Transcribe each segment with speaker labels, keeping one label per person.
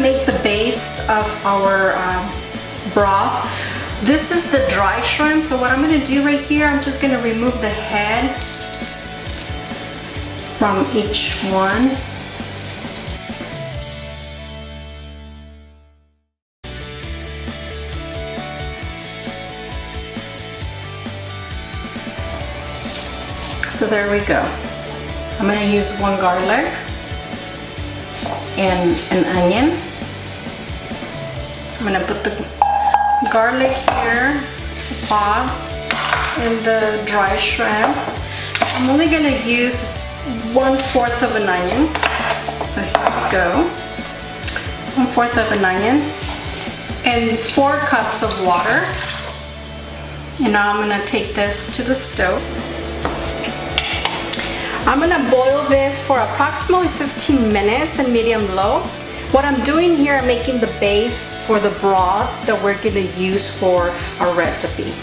Speaker 1: make the base of our broth. This is the dry shrimp, so what I'm gonna do right here, I'm just gonna remove the head from each one. So there we go. I'm gonna use 1 garlic and an onion. I'm gonna put the garlic here, the pot, and the dry shrimp. I'm only gonna use 1/4 of an onion. So here we go. 1/4 of an onion and 4 cups of water. And now I'm gonna take this to the stove. I'm gonna boil this for approximately 15 minutes in medium low. What I'm doing here, I'm making the base for the broth that we're gonna use for our recipe.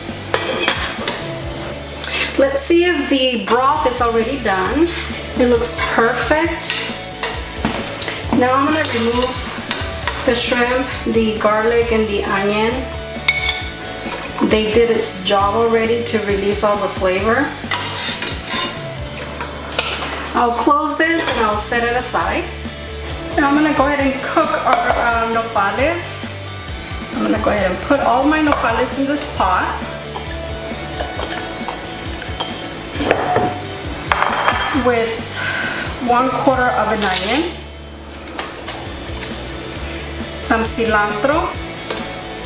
Speaker 1: Let's see if the broth is already done. It looks perfect. Now I'm gonna remove the shrimp, the garlic, and the onion. They did its job already to release all the flavor. I'll close this and I'll set it aside. Now I'm gonna go ahead and cook our nopales. I'm gonna go ahead and put all my nopales in this pot. With 1/4 of an onion, some cilantro,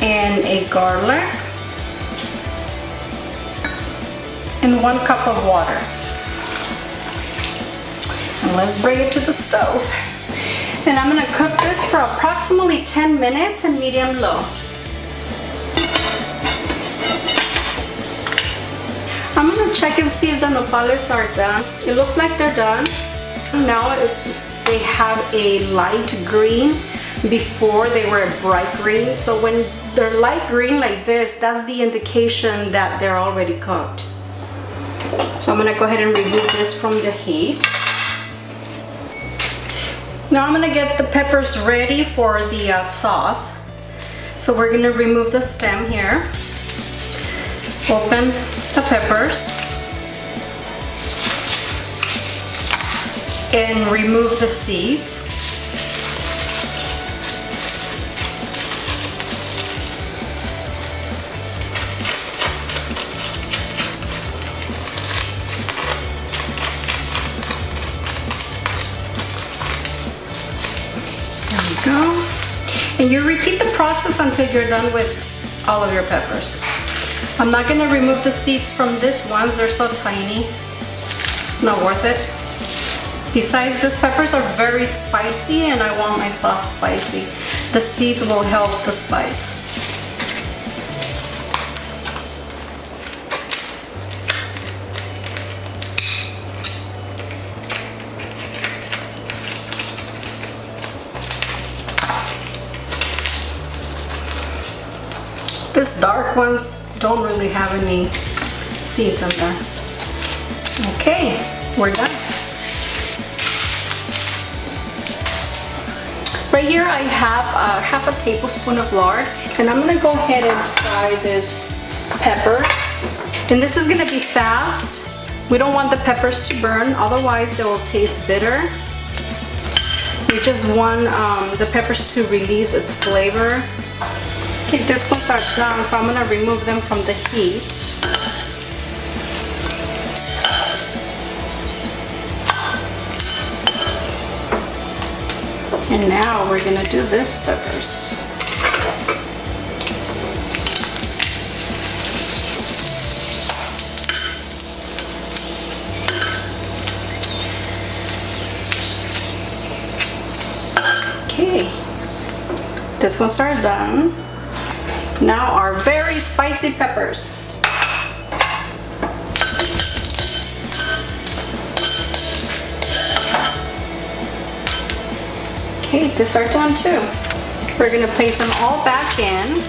Speaker 1: and a garlic, and 1 cup of water. And let's bring it to the stove. And I'm gonna cook this for approximately 10 minutes in medium low. I'm gonna check and see if the nopales are done. It looks like they're done. Now they have a light green. Before they were a bright green. So when they're light green like this, that's the indication that they're already cooked. So I'm gonna go ahead and remove this from the heat. Now I'm gonna get the peppers ready for the sauce. So we're gonna remove the stem here. Open the peppers. And remove the seeds. Go. And you repeat the process until you're done with all of your peppers. I'm not going to remove the seeds from this ones, they're so tiny. It's not worth it. Besides, these peppers are very spicy and I want my sauce spicy. The seeds will help the spice. These dark ones don't really have any seeds in there. Okay, we're done. Right here I have half a tablespoon of lard, and I'm gonna go ahead and fry this peppers. And this is gonna be fast. We don't want the peppers to burn, otherwise they will taste bitter. We just want the peppers to release its flavor. Okay, these ones are done, so I'm gonna remove them from the heat. And now we're gonna do this peppers. Okay, these ones are done. Now our very spicy peppers. Okay, these are done too. We're gonna place them all back in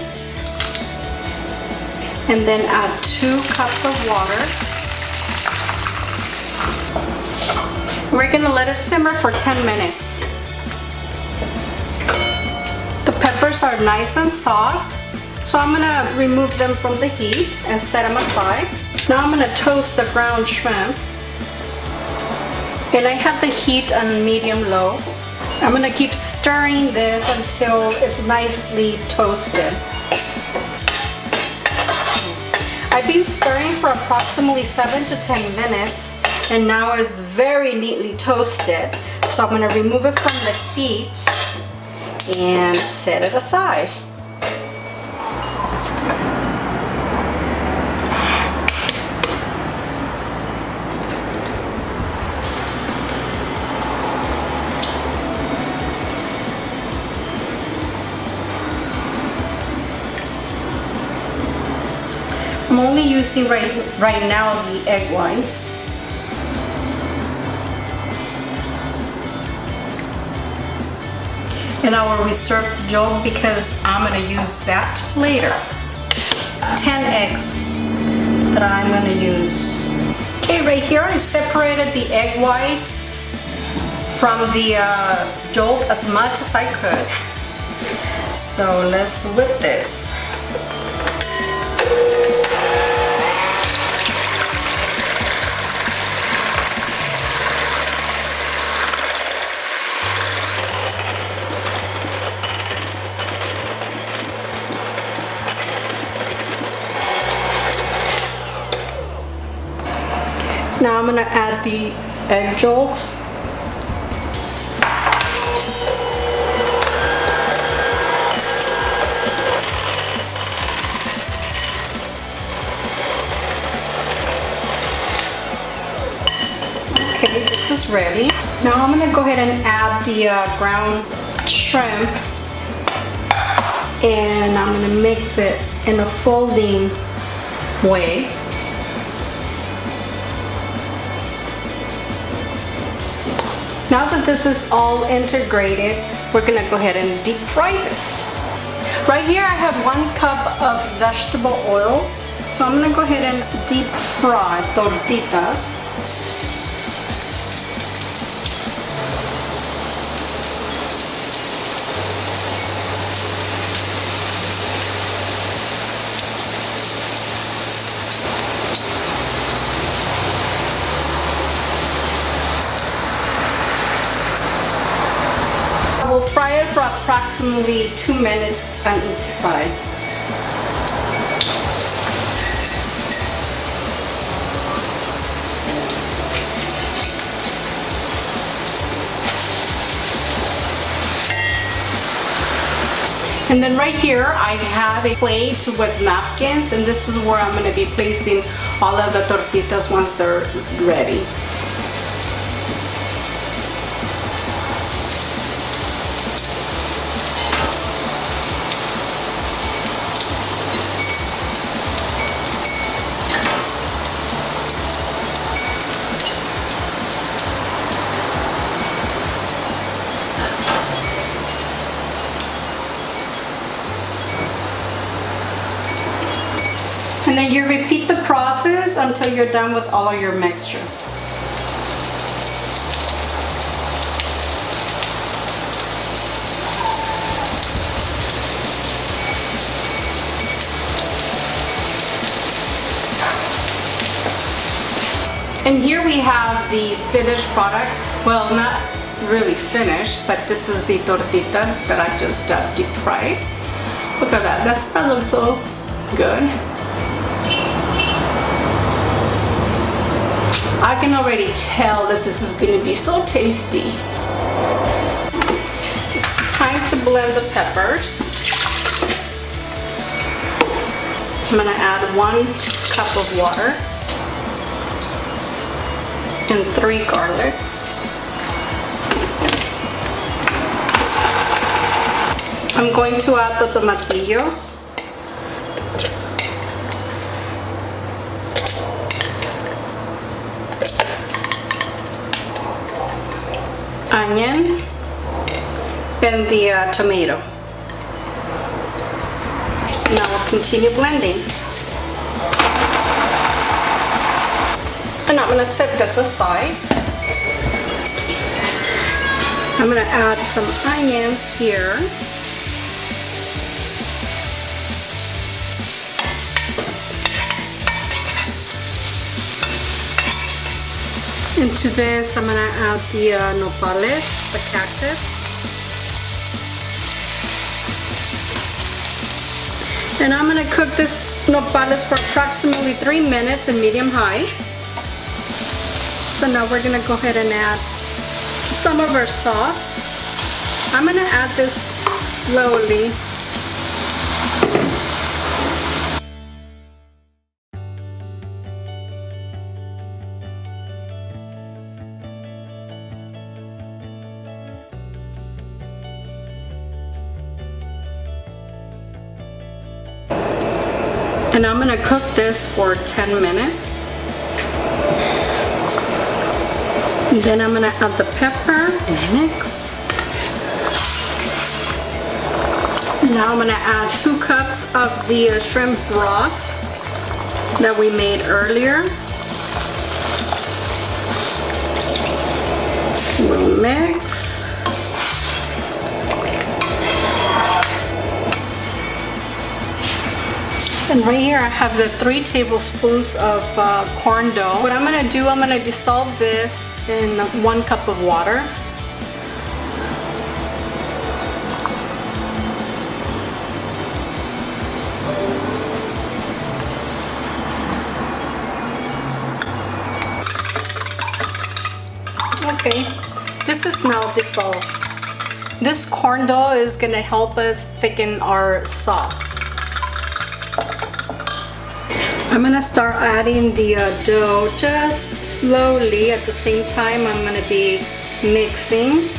Speaker 1: and then add 2 cups of water. We're gonna let it simmer for 10 minutes. peppers are nice and soft, so I'm gonna remove them from the heat and set them aside. Now I'm gonna toast the ground shrimp. And I have the heat on medium-low. I'm gonna keep stirring this until it's nicely toasted. I've been stirring for approximately 7 to 10 minutes, and now it's very neatly toasted. So I'm gonna remove it from the heat and set it aside. I'm only using right now the egg whites. And I will reserve the yolk because I'm going to use that later. 10 eggs that I'm going to use. Okay, right here I separated the egg whites from the yolk as much as I could. So let's whip this. Now I'm going to add the egg yolks. Okay, this is ready. Now I'm going to go ahead and add the ground shrimp, and I'm going to mix it in a folding way. Now that this is all integrated, we're gonna go ahead and deep fry this. Right here I have 1 cup of vegetable oil, so I'm gonna go ahead and deep fry tortitas. We'll fry it for approximately 2 minutes on each side. And then right here I have a plate with napkins, and this is where I'm going to be placing all of the tortitas once they're ready. And then you repeat the process until you're done with all of your mixture. And here we have the finished product. Well, not really finished, but this is the tortitas that I just deep fried. Look at that, that looks so good. I can already tell that this is going to be so tasty. It's time to blend the peppers. I'm going to add 1 cup of water and 3 garlics. I'm going to add the tomatillos. Onion and the tomato. Now we'll continue blending. And I'm going to set this aside. I'm going to add some onions here. Into this, I'm gonna add the nopales, the cactus. And I'm gonna cook this nopales for approximately 3 minutes in medium high. So now we're gonna go ahead and add some of our sauce. I'm gonna add this slowly. And I'm gonna cook this for 10 minutes. And then I'm gonna add the pepper and mix. Now I'm gonna add 2 cups of the shrimp broth that we made earlier. We'll mix. And right here I have the 3 tablespoons of corn dough. What I'm gonna do, I'm gonna dissolve this in 1 cup of water. Okay, this is now dissolved. This corn dough is gonna help us thicken our sauce. I'm gonna start adding the dough just slowly. At the same time, I'm gonna be mixing.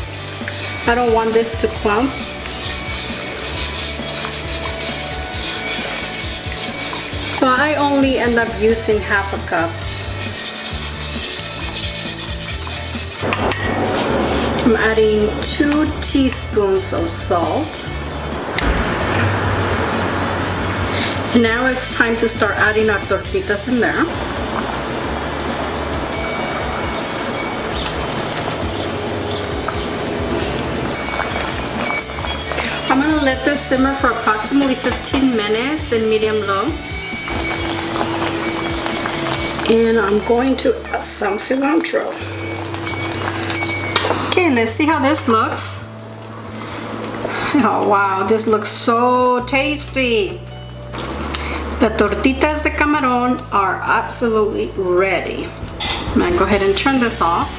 Speaker 1: I don't want this to clump. So I only end up using half a cup. I'm adding 2 teaspoons of salt. Now it's time to start adding our tortitas in there. I'm gonna let this simmer for approximately 15 minutes in medium-low. And I'm going to add some cilantro. Okay, let's see how this looks. Oh wow, this looks so tasty. The tortitas de camaron are absolutely ready. I'm gonna go ahead and turn this off.